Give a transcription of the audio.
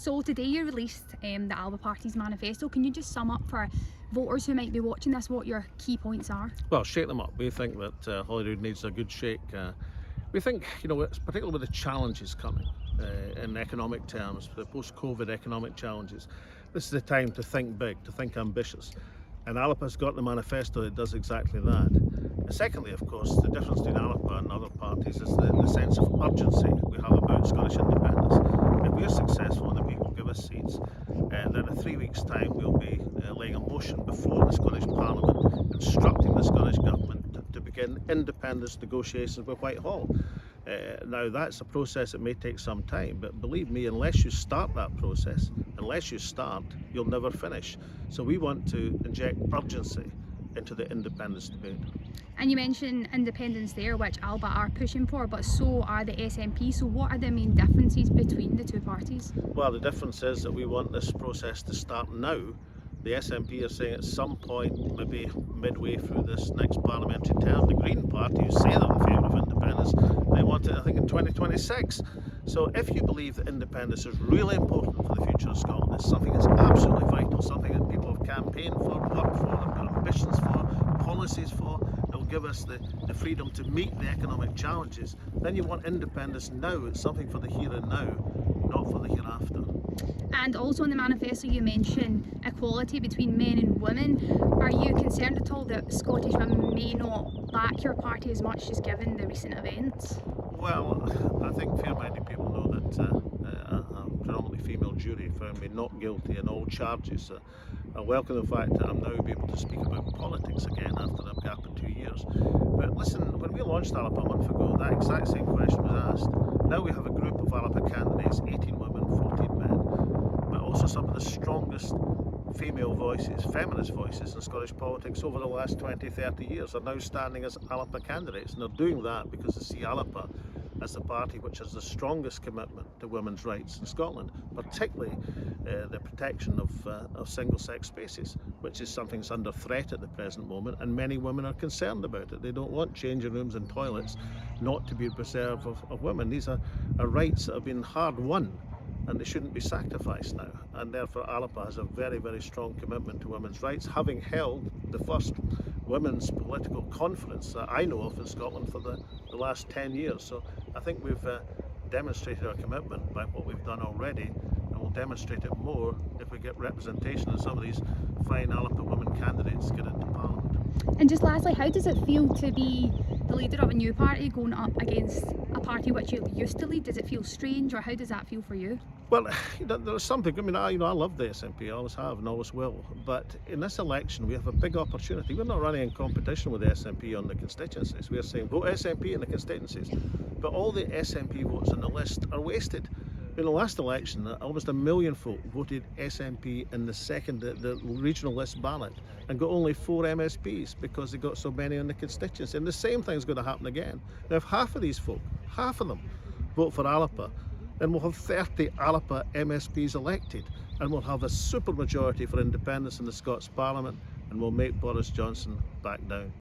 So today you released the Alba Party's manifesto. Can you just sum up for voters who might be watching this what your key points are? Well, shake them up. We think that Holyrood needs a good shake. We think, it's particularly with the challenges coming in economic terms, the post-COVID economic challenges. This is the time to think big, to think ambitious. And Alpa's got the manifesto that does exactly that. Secondly, of course, the difference between Alpa and other parties is the sense of urgency we have about Scottish independence. If we're successful and the people give us seats, then in 3 weeks' time we'll be laying a motion before the Scottish Parliament instructing the Scottish Government to begin independence negotiations with Whitehall. Now that's a process that may take some time, but believe me, unless you start that process, you'll never finish. So we want to inject urgency into the independence debate. And you mentioned independence there, which Alba are pushing for, but so are the SNP. So what are the main differences between the two parties? Well, the difference is that we want this process to start now. The SNP are saying at some point, maybe midway through this next parliamentary term. The Green Party, who say they're in favour of independence, they want it, I think, in 2026. So if you believe that independence is really important for the future of Scotland, it's something that's absolutely vital, something that people have campaigned for, worked for, have got ambitions for, policies for, that will give us the freedom to meet the economic challenges, then you want independence now. It's something for the here and now, not for the hereafter. And also in the manifesto you mention equality between men and women. Are you concerned at all that Scottish women may not back your party as much, just given the recent events? Well, I think fair-minded people know that a predominantly female jury found me not guilty in all charges. I welcome the fact that I'm now able to speak about politics again after a gap of 2 years. But listen, when we launched Alpa a month ago, that exact same question was asked. Now we have a group of Alpa candidates, 18 women, 14 men, but also some of the strongest female voices, feminist voices in Scottish politics over the last 20, 30 years are now standing as Alpa candidates, and they're doing that because they see Alpa as the party which has the strongest commitment to women's rights in Scotland, particularly the protection of single-sex spaces, which is something that's under threat at the present moment, and many women are concerned about it. They don't want changing rooms and toilets not to be preserved of women. These are rights that have been hard won, and they shouldn't be sacrificed now. And therefore Alpa has a very, very strong commitment to women's rights, having held the first women's political conference that I know of in Scotland for the last 10 years. So I think we've demonstrated our commitment by what we've done already, and we'll demonstrate it more if we get representation of some of these fine Alpa women candidates get into Parliament. And just lastly, how does it feel to be the leader of a new party going up against a party which you used to lead? Does it feel strange, or how does that feel for you? Well, there's something. I mean, I love the SNP. I always have and always will. But in this election, we have a big opportunity. We're not running in competition with the SNP on the constituencies. We're saying vote SNP in the constituencies. But all the SNP votes on the list are wasted. In the last election, almost 1 million folk voted SNP in the regional list ballot, and got only 4 MSPs because they got so many on the constituency. And the same thing's going to happen again. Now, if half of these folk, half of them, vote for Alpa, then we'll have 30 Alpa MSPs elected, and we'll have a super majority for independence in the Scots Parliament, and we'll make Boris Johnson back down.